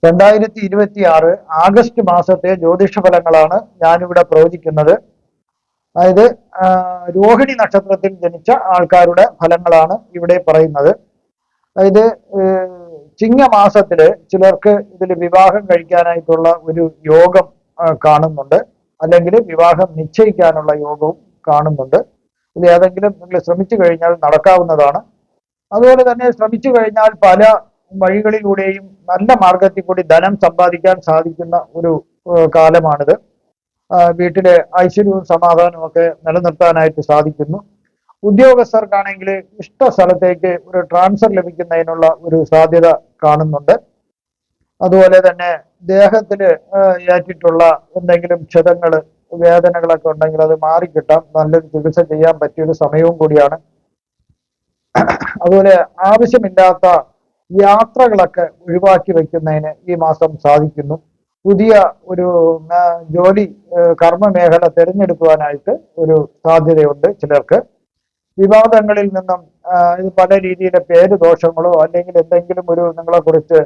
2026 August മാസത്തെ ജ്യോതിഷ ഫലങ്ങളാണ് ഞാനിവിടെ പ്രവചിക്കുന്നത്. അതായത് രോഹിണി നക്ഷത്രത്തിൽ ജനിച്ച ആൾക്കാരുടെ ഫലങ്ങളാണ് ഇവിടെ പറയുന്നത്. അതായത് ചിങ്ങമാസത്തില് ചിലർക്ക് ഇതിൽ വിവാഹം കഴിക്കാനായിട്ടുള്ള ഒരു യോഗം കാണുന്നുണ്ട്, അല്ലെങ്കിൽ വിവാഹം നിശ്ചയിക്കാനുള്ള യോഗവും കാണുന്നുണ്ട്. ഇത് ഏതെങ്കിലും നിങ്ങൾ ശ്രമിച്ചു കഴിഞ്ഞാൽ നടക്കാവുന്നതാണ്. അതുപോലെ തന്നെ ശ്രമിച്ചു കഴിഞ്ഞാൽ പല വഴികളിലൂടെയും നല്ല മാർഗത്തിൽ കൂടി ധനം സമ്പാദിക്കാൻ സാധിക്കുന്ന ഒരു കാലമാണിത്. വീട്ടിലെ ഐശ്വര്യവും സമാധാനവും ഒക്കെ നിലനിർത്താനായിട്ട് സാധിക്കുന്നു. ഉദ്യോഗസ്ഥർക്കാണെങ്കിൽ ഇഷ്ട സ്ഥലത്തേക്ക് ഒരു ട്രാൻസ്ഫർ ലഭിക്കുന്നതിനുള്ള ഒരു സാധ്യത കാണുന്നുണ്ട്. അതുപോലെ തന്നെ ദേഹത്തിന് ഏറ്റിട്ടുള്ള എന്തെങ്കിലും ക്ഷതങ്ങൾ, വേദനകളൊക്കെ ഉണ്ടെങ്കിൽ അത് മാറിക്കിട്ടാൻ നല്ലൊരു ചികിത്സ ചെയ്യാൻ പറ്റിയൊരു സമയവും കൂടിയാണ്. അതുപോലെ ആവശ്യമില്ലാത്ത യാത്രകളൊക്കെ ഒഴിവാക്കി വെക്കുന്നതിന് ഈ മാസം സാധിക്കുന്നു. പുതിയ ഒരു ജോലി കർമ്മ മേഖല തിരഞ്ഞെടുക്കുവാനായിട്ട് ഒരു സാധ്യതയുണ്ട് ചിലർക്ക്. വിവാദങ്ങളിൽ നിന്നും ഇത് പല രീതിയിലെ പേര് ദോഷങ്ങളോ അല്ലെങ്കിൽ എന്തെങ്കിലും ഒരു നിങ്ങളെ കുറിച്ച്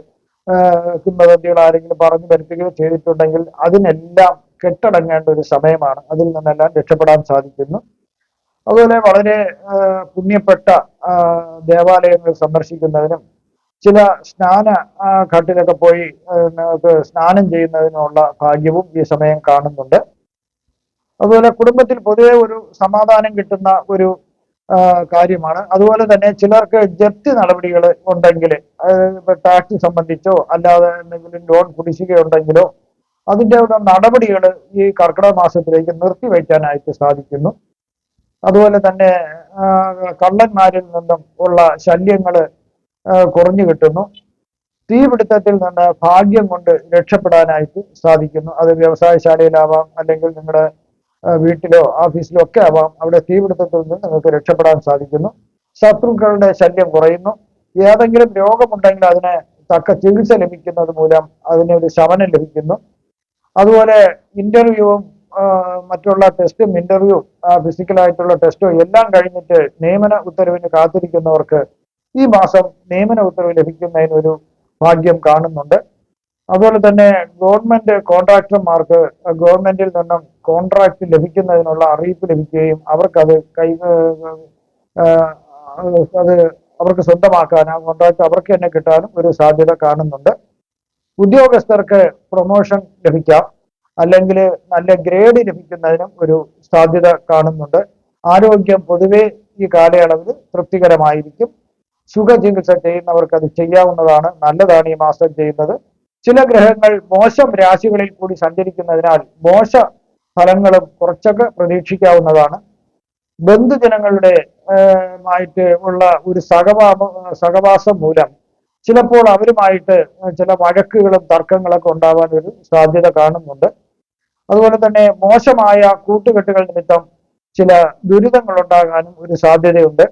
കിംവദന്തികൾ ആരെങ്കിലും പറഞ്ഞു വരുത്തുകയോ ചെയ്തിട്ടുണ്ടെങ്കിൽ അതിനെല്ലാം കെട്ടടങ്ങേണ്ട ഒരു സമയമാണ്. അതിൽ നിന്നെല്ലാം രക്ഷപ്പെടാൻ സാധിക്കുന്നു. അതുപോലെ വളരെ പുണ്യപ്പെട്ട ദേവാലയങ്ങൾ സന്ദർശിക്കുന്നതിനും ചില സ്നാന ഘട്ടിലൊക്കെ പോയി നിങ്ങൾക്ക് സ്നാനം ചെയ്യുന്നതിനുള്ള ഭാഗ്യവും ഈ സമയം കാണുന്നുണ്ട്. അതുപോലെ കുടുംബത്തിൽ പൊതുവെ ഒരു സമാധാനം കിട്ടുന്ന ഒരു കാര്യമാണ്. അതുപോലെ തന്നെ ചിലർക്ക് ജപ്തി നടപടികൾ ഉണ്ടെങ്കിൽ, ടാക്സ് സംബന്ധിച്ചോ അല്ലാതെ എന്തെങ്കിലും ലോൺ കുടിശ്ശികയുണ്ടെങ്കിലോ അതിൻ്റെ നടപടികൾ ഈ കർക്കിടക മാസത്തിലേക്ക് നിർത്തിവെക്കാനായിട്ട് സാധിക്കുന്നു. അതുപോലെ തന്നെ കള്ളന്മാരിൽ നിന്നും ഉള്ള ശല്യങ്ങൾ കുറഞ്ഞു കിട്ടുന്നു. തീപിടുത്തത്തിൽ നിന്ന് ഭാഗ്യം കൊണ്ട് രക്ഷപ്പെടാനായിട്ട് സാധിക്കുന്നു. അത് വ്യവസായശാലയിലാവാം, അല്ലെങ്കിൽ നിങ്ങളുടെ വീട്ടിലോ ഓഫീസിലോ ഒക്കെ ആവാം. അവിടെ തീപിടുത്തത്തിൽ നിന്ന് നിങ്ങൾക്ക് രക്ഷപ്പെടാൻ സാധിക്കുന്നു. ശത്രുക്കളുടെ ശല്യം കുറയുന്നു. ഏതെങ്കിലും രോഗമുണ്ടെങ്കിൽ അതിന് തക്ക ചികിത്സ ലഭിക്കുന്നത് മൂലം അതിനൊരു ശമനം ലഭിക്കുന്നു. അതുപോലെ ഇന്റർവ്യൂവും മറ്റുള്ള ടെസ്റ്റും ഇന്റർവ്യൂ ഫിസിക്കലായിട്ടുള്ള ടെസ്റ്റും എല്ലാം കഴിഞ്ഞിട്ട് നിയമന ഉത്തരവിന് കാത്തിരിക്കുന്നവർക്ക് ഈ മാസം നിയമന ഉത്തരവ് ലഭിക്കുന്നതിനൊരു ഭാഗ്യം കാണുന്നുണ്ട്. അതുപോലെ തന്നെ ഗവൺമെന്റ് കോൺട്രാക്ടർമാർക്ക് ഗവൺമെന്റിൽ നിന്നും കോൺട്രാക്ട് ലഭിക്കുന്നതിനുള്ള അറിയിപ്പ് ലഭിക്കുകയും അവർക്കത് അത് അവർക്ക് സ്വന്തമാക്കാൻ ആ കോൺട്രാക്ട് അവർക്ക് തന്നെ കിട്ടാനും ഒരു സാധ്യത കാണുന്നുണ്ട്. ഉദ്യോഗസ്ഥർക്ക് പ്രൊമോഷൻ ലഭിക്കാം, അല്ലെങ്കിൽ നല്ല ഗ്രേഡ് ലഭിക്കുന്നതിനും ഒരു സാധ്യത കാണുന്നുണ്ട്. ആരോഗ്യം പൊതുവെ ഈ കാലയളവിൽ തൃപ്തികരമായിരിക്കും. സുഖചികിത്സ ചെയ്യുന്നവർക്ക് അത് ചെയ്യാവുന്നതാണ്, നല്ലതാണ് ഈ മാസം ചെയ്യുന്നത്. ചില ഗ്രഹങ്ങൾ മോശം രാശികളിൽ കൂടി സഞ്ചരിക്കുന്നതിനാൽ മോശ ഫലങ്ങളും കുറച്ചൊക്കെ പ്രതീക്ഷിക്കാവുന്നതാണ്. ബന്ധുജനങ്ങളുടെ ആയിട്ട് ഉള്ള ഒരു സഹവാസം മൂലം ചിലപ്പോൾ അവരുമായിട്ട് ചില വഴക്കുകളും തർക്കങ്ങളൊക്കെ ഉണ്ടാവാൻ ഒരു സാധ്യത കാണുന്നുണ്ട്. അതുപോലെ തന്നെ മോശമായ കൂട്ടുകെട്ടുകൾ നിമിത്തം ചില ദുരിതങ്ങൾ ഉണ്ടാകാനും ഒരു സാധ്യതയുണ്ട്.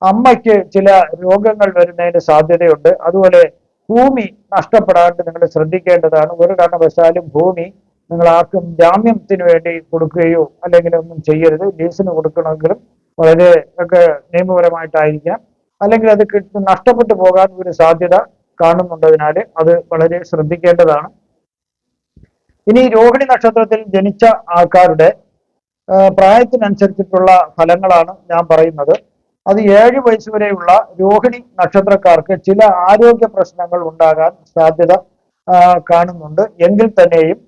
അമ്മയ്ക്ക് ചില രോഗങ്ങൾ വരുന്നതിന് സാധ്യതയുണ്ട്. അതുപോലെ ഭൂമി നഷ്ടപ്പെടാണ്ട് നിങ്ങൾ ശ്രദ്ധിക്കേണ്ടതാണ്. ഒരു കാരണവശാലും ഭൂമി നിങ്ങൾ ആർക്കും ജാമ്യത്തിന് വേണ്ടി കൊടുക്കുകയോ അല്ലെങ്കിൽ ഒന്നും ചെയ്യരുത്. ലീസിന് കൊടുക്കണമെങ്കിലും വളരെ ഒക്കെ നിയമപരമായിട്ടായിരിക്കാം, അല്ലെങ്കിൽ അത് നഷ്ടപ്പെട്ടു പോകാൻ ഒരു സാധ്യത കാണുന്നുണ്ടതിനാൽ അത് വളരെ ശ്രദ്ധിക്കേണ്ടതാണ്. ഇനി രോഹിണി നക്ഷത്രത്തിൽ ജനിച്ച ആൾക്കാരുടെ പ്രായത്തിനനുസരിച്ചിട്ടുള്ള ഫലങ്ങളാണ് ഞാൻ പറയുന്നത്. അത് 7 വയസ്സ് വരെയുള്ള രോഹിണി നക്ഷത്രക്കാർക്ക് ചില ആരോഗ്യ പ്രശ്നങ്ങൾ ഉണ്ടാകാൻ സാധ്യത കാണുന്നുണ്ട്. എങ്കിൽ തന്നെയും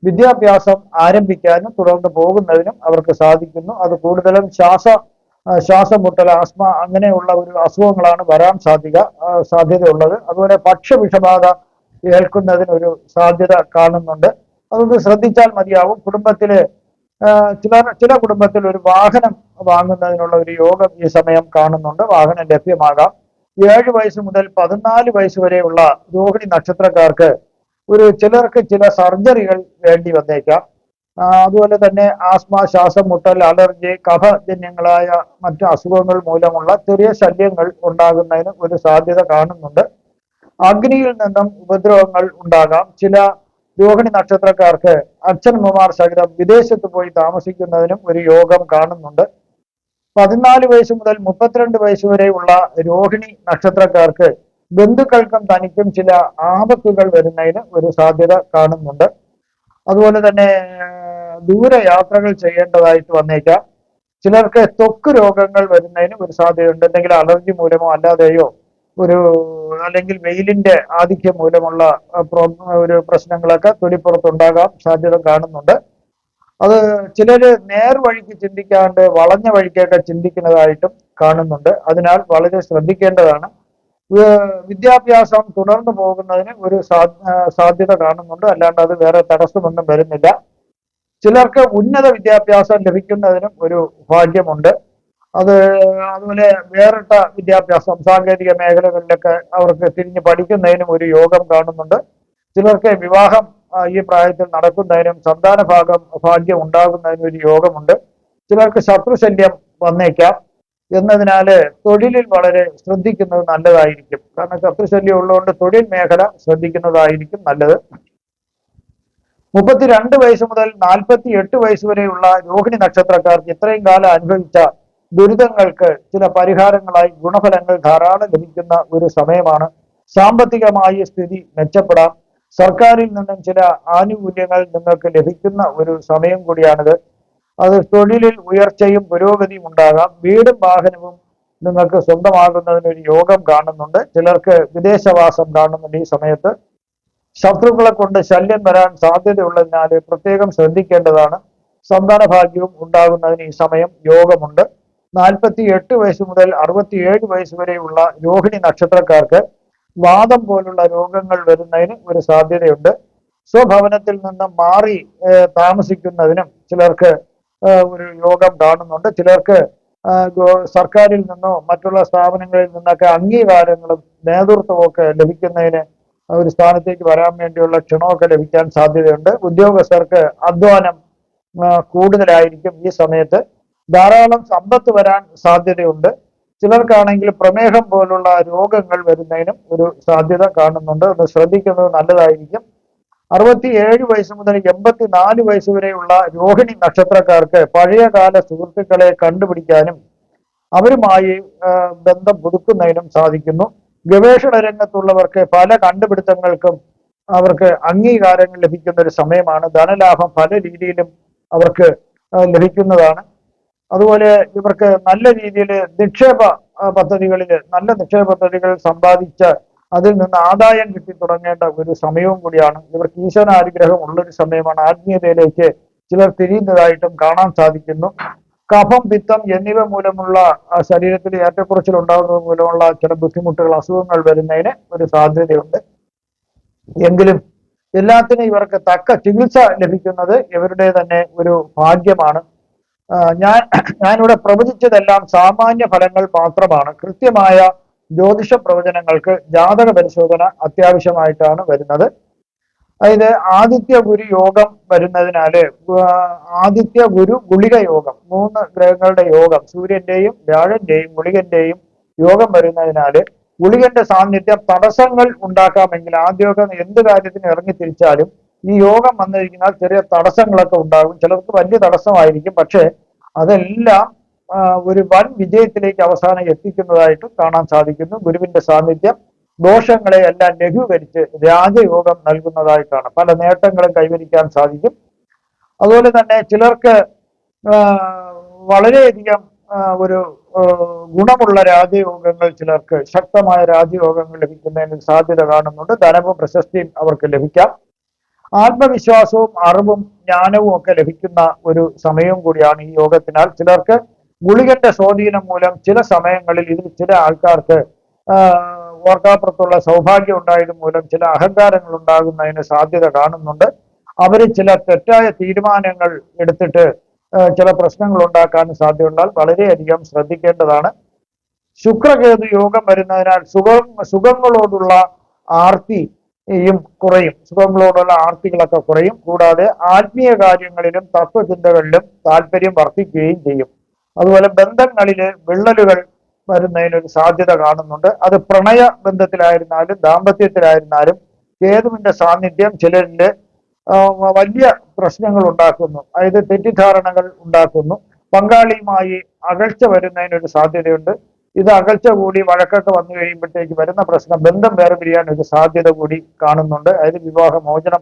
വിദ്യാഭ്യാസം ആരംഭിക്കാനും തുടർന്ന് പോകുന്നതിനും അവർക്ക് സാധിക്കുന്നു. അത് കൂടുതലും ശ്വാസമുട്ടൽ, ആസ്മ അങ്ങനെയുള്ള ഒരു അസുഖങ്ങളാണ് വരാൻ സാധ്യതയുള്ളത്. അതുപോലെ ഭക്ഷ്യവിഷബാധ ഏൽക്കുന്നതിനൊരു സാധ്യത കാണുന്നുണ്ട്. അതൊന്ന് ശ്രദ്ധിച്ചാൽ മതിയാവും. കുടുംബത്തില് ചില കുടുംബത്തിൽ ഒരു വാഹനം വാങ്ങുന്നതിനുള്ള ഒരു യോഗം ഈ സമയം കാണുന്നുണ്ട്. വാഹനം ലഭ്യമാകാം. 7 വയസ്സ് മുതൽ 14 വയസ്സ് വരെയുള്ള രോഹിണി നക്ഷത്രക്കാർക്ക് ചിലർക്ക് ചില സർജറികൾ വേണ്ടി വന്നേക്കാം. അതുപോലെ തന്നെ ആസ്മ, ശ്വാസം മുട്ടൽ, അലർജി, കഫജന്യങ്ങളായ മറ്റു അസുഖങ്ങൾ മൂലമുള്ള ചെറിയ ശല്യങ്ങൾ ഉണ്ടാകുന്നതിന് ഒരു സാധ്യത കാണുന്നുണ്ട്. അഗ്നിയിൽ നിന്നും ഉപദ്രവങ്ങൾ ഉണ്ടാകാം. ചില രോഹിണി നക്ഷത്രക്കാർക്ക് അച്ഛനമ്മമാർ സഹിതം വിദേശത്ത് പോയി താമസിക്കുന്നതിനും ഒരു യോഗം കാണുന്നുണ്ട്. 14 വയസ്സ് മുതൽ 32 വയസ്സ് വരെയുള്ള രോഹിണി നക്ഷത്രക്കാർക്ക് ബന്ധുക്കൾക്കും തനിക്കും ചില ആപത്തുകൾ വരുന്നതിന് ഒരു സാധ്യത കാണുന്നുണ്ട്. അതുപോലെ തന്നെ ദൂരയാത്രകൾ ചെയ്യേണ്ടതായിട്ട് വന്നേക്കാം. ചിലർക്ക് ത്വക്ക് രോഗങ്ങൾ വരുന്നതിന് ഒരു സാധ്യതയുണ്ട്. എന്തെങ്കിലും അലർജി മൂലമോ അല്ലാതെയോ ഒരു അല്ലെങ്കിൽ വെയിലിന്റെ ആധിക്യം മൂലമുള്ള ഒരു പ്രശ്നങ്ങളൊക്കെ തൊലിപ്പുറത്തുണ്ടാകാൻ സാധ്യത കാണുന്നുണ്ട്. അത് ചിലര് നേർവഴിക്ക് ചിന്തിക്കാണ്ട് വളഞ്ഞ വഴിക്കൊക്കെ ചിന്തിക്കുന്നതായിട്ടും കാണുന്നുണ്ട്. അതിനാൽ വളരെ ശ്രദ്ധിക്കേണ്ടതാണ്. വിദ്യാഭ്യാസം തുടർന്നു പോകുന്നതിന് ഒരു സാധ്യത കാണുന്നുണ്ട്. അല്ലാണ്ട് അത് വേറെ തടസ്സമൊന്നും വരുന്നില്ല. ചിലർക്ക് ഉന്നത വിദ്യാഭ്യാസം ലഭിക്കുന്നതിനും ഒരു ഭാഗ്യമുണ്ട്. അത് അതുപോലെ വേറിട്ട വിദ്യാഭ്യാസം സാങ്കേതിക മേഖലകളിലൊക്കെ അവർക്ക് തിരിഞ്ഞ് പഠിക്കുന്നതിനും ഒരു യോഗം കാണുന്നുണ്ട്. ചിലർക്ക് വിവാഹം ഈ പ്രായത്തിൽ നടക്കുന്നതിനും സന്താന ഭാഗ്യം ഉണ്ടാകുന്നതിനും ഒരു യോഗമുണ്ട്. ചിലർക്ക് ശത്രുശല്യം വന്നേക്കാം. എന്നതിനാല് തൊഴിലിൽ വളരെ ശ്രദ്ധിക്കുന്നത് നല്ലതായിരിക്കും. കാരണം ശത്രുശല്യം ഉള്ളതുകൊണ്ട് തൊഴിൽ മേഖല ശ്രദ്ധിക്കുന്നതായിരിക്കും നല്ലത്. 32 വയസ്സ് മുതൽ 48 വയസ്സ് വരെയുള്ള രോഹിണി നക്ഷത്രക്കാർക്ക് ഇത്രയും കാലം അനുഭവിച്ച ദുരിതങ്ങൾക്ക് ചില പരിഹാരങ്ങളായി ഗുണഫലങ്ങൾ ധാരാളം ലഭിക്കുന്ന ഒരു സമയമാണ്. സാമ്പത്തികമായി സ്ഥിതി മെച്ചപ്പെടാം. സർക്കാരിൽ നിന്നും ചില ആനുകൂല്യങ്ങൾ നിങ്ങൾക്ക് ലഭിക്കുന്ന ഒരു സമയം കൂടിയാണിത്. അത് തൊഴിലിൽ ഉയർച്ചയും പുരോഗതിയും ഉണ്ടാകാം. വീടും വാഹനവും നിങ്ങൾക്ക് സ്വന്തമാകുന്നതിനൊരു യോഗം കാണുന്നുണ്ട്. ചിലർക്ക് വിദേശവാസം കാണുന്നുണ്ട് ഈ സമയത്ത്. ശത്രുക്കളെ കൊണ്ട് ശല്യം വരാൻ സാധ്യതയുള്ളതിനാൽ പ്രത്യേകം ശ്രദ്ധിക്കേണ്ടതാണ്. സന്താന ഭാഗ്യവും ഉണ്ടാകുന്നതിന് ഈ സമയം യോഗമുണ്ട്. 48 വയസ്സ് മുതൽ 67 വയസ്സ് വരെയുള്ള രോഹിണി നക്ഷത്രക്കാർക്ക് വാദം പോലുള്ള രോഗങ്ങൾ വരുന്നതിന് ഒരു സാധ്യതയുണ്ട്. സ്വഭവനത്തിൽ നിന്ന് മാറി താമസിക്കുന്നതിനും ചിലർക്ക് ഒരു യോഗം കാണുന്നുണ്ട്. ചിലർക്ക് സർക്കാരിൽ നിന്നോ മറ്റുള്ള സ്ഥാപനങ്ങളിൽ നിന്നൊക്കെ അംഗീകാരങ്ങളും നേതൃത്വവും ഒക്കെ ലഭിക്കുന്നതിന് ഒരു സ്ഥാനത്തേക്ക് വരാൻ വേണ്ടിയുള്ള ക്ഷണമൊക്കെ ലഭിക്കാൻ സാധ്യതയുണ്ട്. ഉദ്യോഗസ്ഥർക്ക് അധ്വാനം കൂടുതലായിരിക്കും ഈ സമയത്ത്. ധാരാളം സമ്പത്ത് വരാൻ സാധ്യതയുണ്ട്. ചിലർക്കാണെങ്കിൽ പ്രമേഹം പോലുള്ള രോഗങ്ങൾ വരുന്നതിനും ഒരു സാധ്യത കാണുന്നുണ്ട്. ഒന്ന് ശ്രദ്ധിക്കുന്നത് നല്ലതായിരിക്കും. 67 വയസ്സ് മുതൽ 84 വയസ്സ് വരെയുള്ള രോഹിണി നക്ഷത്രക്കാർക്ക് പഴയകാല സുഹൃത്തുക്കളെ കണ്ടുപിടിക്കാനും അവരുമായി ബന്ധം പുതുക്കുന്നതിനും സാധിക്കുന്നു. ഗവേഷണ രംഗത്തുള്ളവർക്ക് പല കണ്ടുപിടുത്തങ്ങൾക്കും അവർക്ക് അംഗീകാരങ്ങൾ ലഭിക്കുന്ന ഒരു സമയമാണ്. ധനലാഭം പല രീതിയിലും അവർക്ക് ലഭിക്കുന്നതാണ്. അതുപോലെ ഇവർക്ക് നല്ല രീതിയിൽ നിക്ഷേപ നല്ല നിക്ഷേപ പദ്ധതികൾ സമ്പാദിച്ച് അതിൽ നിന്ന് ആദായം കിട്ടി തുടങ്ങേണ്ട ഒരു സമയവും കൂടിയാണ്. ഇവർക്ക് ഈശ്വരാനുഗ്രഹം ഉള്ളൊരു സമയമാണ്. ആത്മീയതയിലേക്ക് ചിലർ തിരിയുന്നതായിട്ടും കാണാൻ സാധിക്കുന്നു. കഫം, പിത്തം എന്നിവ മൂലമുള്ള ശരീരത്തിൽ ഏറ്റക്കുറച്ചിൽ ഉണ്ടാകുന്നത് മൂലമുള്ള ചില ബുദ്ധിമുട്ടുകൾ, അസുഖങ്ങൾ വരുന്നതിന് ഒരു സാധ്യതയുണ്ട്. എങ്കിലും എല്ലാത്തിനും ഇവർക്ക് തക്ക ചികിത്സ ലഭിക്കുന്നത് ഇവരുടെ തന്നെ ഒരു ഭാഗ്യമാണ്. ഞാനിവിടെ പ്രവചിച്ചതെല്ലാം സാമാന്യ ഫലങ്ങൾ മാത്രമാണ്. കൃത്യമായ ജ്യോതിഷ പ്രവചനങ്ങൾക്ക് ജാതക പരിശോധന അത്യാവശ്യമായിട്ടാണ് വരുന്നത്. അതായത് ആദിത്യ ഗുരു യോഗം വരുന്നതിനാല് ആദിത്യ ഗുരു ഗുളിക യോഗം, 3 ഗ്രഹങ്ങളുടെ യോഗം, സൂര്യന്റെയും വ്യാഴന്റെയും ഗുളികന്റെയും യോഗം വരുന്നതിനാല് ഗുളികന്റെ സാന്നിധ്യം തടസ്സങ്ങൾ ഉണ്ടാക്കാമെങ്കിൽ ആദ്യമൊക്കെ എന്ത് കാര്യത്തിന് ഇറങ്ങി തിരിച്ചാലും ഈ യോഗം വന്നിരിക്കുന്ന ചെറിയ തടസ്സങ്ങളൊക്കെ ഉണ്ടാകും. ചിലർക്ക് വലിയ തടസ്സമായിരിക്കും. പക്ഷെ അതെല്ലാം ഒരു വൻ വിജയത്തിലേക്ക് അവസാനം എത്തിക്കുന്നതായിട്ട് കാണാൻ സാധിക്കുന്നു. ഗുരുവിന്റെ സാന്നിധ്യം ദോഷങ്ങളെ എല്ലാം ലഘൂകരിച്ച് രാജയോഗം നൽകുന്നതായിട്ടാണ്. പല നേട്ടങ്ങളും കൈവരിക്കാൻ സാധിക്കും. അതുപോലെ തന്നെ ചിലർക്ക് വളരെയധികം ഒരു ഗുണമുള്ള രാജയോഗങ്ങൾ, ചിലർക്ക് ശക്തമായ രാജയോഗങ്ങൾ ലഭിക്കുന്നതിന് സാധ്യത കാണുന്നുണ്ട്. ധനവും പ്രശസ്തിയും അവർക്ക് ലഭിക്കാം. ആത്മവിശ്വാസവും അറിവും ജ്ഞാനവും ഒക്കെ ലഭിക്കുന്ന ഒരു സമയവും കൂടിയാണ് ഈ യോഗത്തിനാൽ. ചിലർക്ക് ഗുളികന്റെ സ്വാധീനം മൂലം ചില സമയങ്ങളിൽ ഇതിൽ ചില ആൾക്കാർക്ക് ഓർക്കാപ്പുറത്തുള്ള സൗഭാഗ്യം ഉണ്ടായത് മൂലം ചില അഹങ്കാരങ്ങൾ ഉണ്ടാകുന്നതിന് സാധ്യത കാണുന്നുണ്ട്. അവര് ചില തെറ്റായ തീരുമാനങ്ങൾ എടുത്തിട്ട് ചില പ്രശ്നങ്ങൾ ഉണ്ടാക്കാൻ സാധ്യതയുണ്ടാൽ വളരെയധികം ശ്രദ്ധിക്കേണ്ടതാണ്. ശുക്രകേതു യോഗം വരുന്നതിനാൽ സുഖങ്ങളോടുള്ള ആർത്തിയും കുറയും. സുഖങ്ങളോടുള്ള ആർത്തികളൊക്കെ കുറയും. കൂടാതെ ആത്മീയ കാര്യങ്ങളിലും തത്വചിന്തകളിലും താല്പര്യം വർദ്ധിക്കുകയും ചെയ്യും. അതുപോലെ ബന്ധങ്ങളില് വിള്ളലുകൾ വരുന്നതിനൊരു സാധ്യത കാണുന്നുണ്ട്. അത് പ്രണയ ബന്ധത്തിലായിരുന്നാലും ദാമ്പത്യത്തിലായിരുന്നാലും കേതുവിന്റെ സാന്നിധ്യം ചിലരില് വലിയ പ്രശ്നങ്ങൾ ഉണ്ടാക്കുന്നു. അതായത് തെറ്റിദ്ധാരണകൾ ഉണ്ടാക്കുന്നു. പങ്കാളിയുമായി അകൽച്ച വരുന്നതിനൊരു സാധ്യതയുണ്ട്. ഇത് അകൽച്ച കൂടി വഴക്കൊക്കെ വന്നു കഴിയുമ്പോഴത്തേക്ക് വരുന്ന പ്രശ്നം ബന്ധം വേർപിരിയാൻ ഒരു സാധ്യത കൂടി കാണുന്നുണ്ട്. അതായത് വിവാഹമോചനം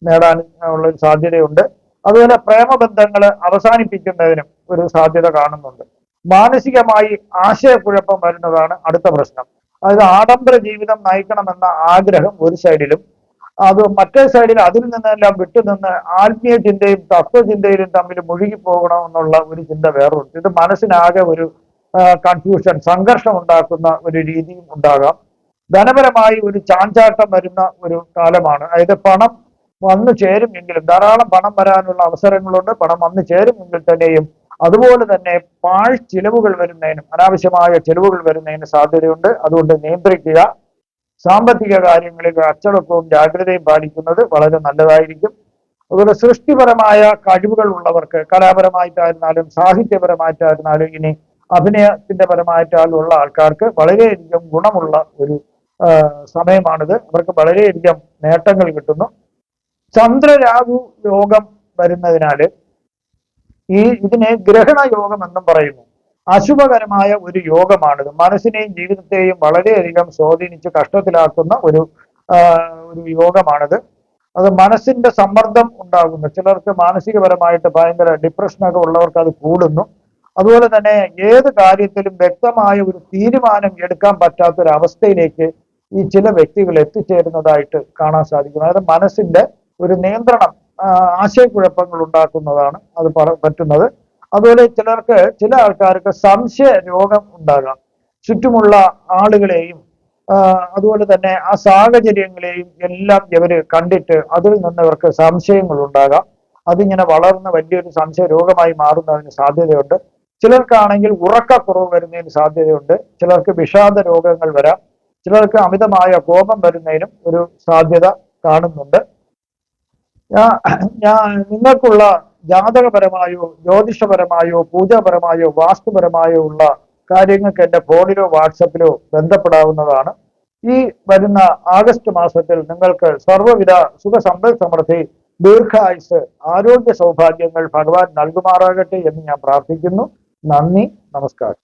നേടാൻ ഉള്ള ഒരു സാധ്യതയുണ്ട്. അതുപോലെ പ്രേമബന്ധങ്ങൾ അവസാനിപ്പിക്കുന്നതിനും ഒരു സാധ്യത കാണുന്നുണ്ട്. മാനസികമായി ആശയക്കുഴപ്പം വരുന്നതാണ് അടുത്ത പ്രശ്നം. അതായത് ആഡംബര ജീവിതം നയിക്കണമെന്ന ആഗ്രഹം ഒരു സൈഡിലും, അത് മറ്റേ സൈഡിൽ അതിൽ നിന്നെല്ലാം വിട്ടുനിന്ന് ആത്മീയ ചിന്തയും തത്വചിന്തയിലും തമ്മിൽ മുഴുകി പോകണമെന്നുള്ള ഒരു ചിന്ത വേറൊരു. ഇത് മനസ്സിനാകെ ഒരു കൺഫ്യൂഷൻ, സംഘർഷം ഉണ്ടാക്കുന്ന ഒരു രീതിയും ഉണ്ടാകാം. ധനപരമായി ഒരു ചാഞ്ചാട്ടം വരുന്ന ഒരു കാലമാണ്. അതായത് പണം വന്നു ചേരുമെങ്കിലും, ധാരാളം പണം വരാനുള്ള അവസരങ്ങളുണ്ട്, പണം വന്നു ചേരുമെങ്കിൽ തന്നെയും അതുപോലെ തന്നെ പാഴ് ചിലവുകൾ വരുന്നതിനും അനാവശ്യമായ ചിലവുകൾ വരുന്നതിന് സാധ്യതയുണ്ട്. അതുകൊണ്ട് നിയന്ത്രിക്കുക. സാമ്പത്തിക കാര്യങ്ങളിൽ അച്ചടക്കവും ജാഗ്രതയും പാലിക്കുന്നത് വളരെ നല്ലതായിരിക്കും. അതുപോലെ സൃഷ്ടിപരമായ കഴിവുകൾ ഉള്ളവർക്ക്, കലാപരമായിട്ടായിരുന്നാലും സാഹിത്യപരമായിട്ടായിരുന്നാലും ഇനി അഭിനയത്തിന്റെ പരമായിട്ടാലും ഉള്ള ആൾക്കാർക്ക് വളരെയധികം ഗുണമുള്ള ഒരു സമയമാണിത്. അവർക്ക് വളരെയധികം നേട്ടങ്ങൾ കിട്ടുന്നു. ചന്ദ്രരാഹു യോഗം വരുന്നതിനാല് ഇതിനെ ഗ്രഹണ യോഗം എന്നും പറയുന്നു. അശുഭകരമായ ഒരു യോഗമാണിത്. മനസ്സിനെയും ജീവിതത്തെയും വളരെയധികം സ്വാധീനിച്ച് കഷ്ടത്തിലാക്കുന്ന ഒരു യോഗമാണിത്. അത് മനസ്സിന്റെ സമ്മർദ്ദം ഉണ്ടാകുന്നു. ചിലർക്ക് മാനസികപരമായിട്ട് ഭയങ്കര ഡിപ്രഷനൊക്കെ ഉള്ളവർക്ക് അത് കൂടുന്നു. അതുപോലെ തന്നെ ഏത് കാര്യത്തിലും വ്യക്തമായ ഒരു തീരുമാനം എടുക്കാൻ പറ്റാത്ത ഒരു അവസ്ഥയിലേക്ക് ഈ ചില വ്യക്തികൾ എത്തിച്ചേരുന്നതായിട്ട് കാണാൻ സാധിക്കും. അതായത് മനസ്സിന്റെ ഒരു നിയന്ത്രണം ആശയക്കുഴപ്പങ്ങൾ ഉണ്ടാക്കുന്നതാണ് അത് പറ്റുന്നത്. അതുപോലെ ചില ആൾക്കാർക്ക് സംശയ രോഗം ഉണ്ടാകാം. ചുറ്റുമുള്ള ആളുകളെയും അതുപോലെ തന്നെ ആ സാഹചര്യങ്ങളെയും എല്ലാം ഇവര് കണ്ടിട്ട് അതിൽ നിന്ന് ഇവർക്ക് സംശയങ്ങൾ ഉണ്ടാകാം. അതിങ്ങനെ വളർന്ന് വലിയൊരു സംശയ രോഗമായി മാറുന്നതിന് സാധ്യതയുണ്ട്. ചിലർക്കാണെങ്കിൽ ഉറക്കക്കുറവ് വരുന്നതിന് സാധ്യതയുണ്ട്. ചിലർക്ക് വിഷാദ രോഗങ്ങൾ വരാം. ചിലർക്ക് അമിതമായ കോപം വരുന്നതിനും ഒരു സാധ്യത കാണുന്നുണ്ട്. നിങ്ങൾക്കുള്ള ജാതകപരമായോ ജ്യോതിഷപരമായോ പൂജാപരമായോ വാസ്തുപരമായോ ഉള്ള കാര്യങ്ങൾക്ക് എൻ്റെ ഫോണിലോ വാട്സപ്പിലോ ബന്ധപ്പെടാവുന്നതാണ്. ഈ വരുന്ന ആഗസ്റ്റ് മാസത്തിൽ നിങ്ങൾക്ക് സർവ്വവിധ സുഖ സമ്പൽ സമൃദ്ധി, ദീർഘായുസ്, ആരോഗ്യ സൗഭാഗ്യങ്ങൾ ഭഗവാൻ നൽകുമാറാകട്ടെ എന്ന് ഞാൻ പ്രാർത്ഥിക്കുന്നു. നന്ദി, നമസ്കാരം.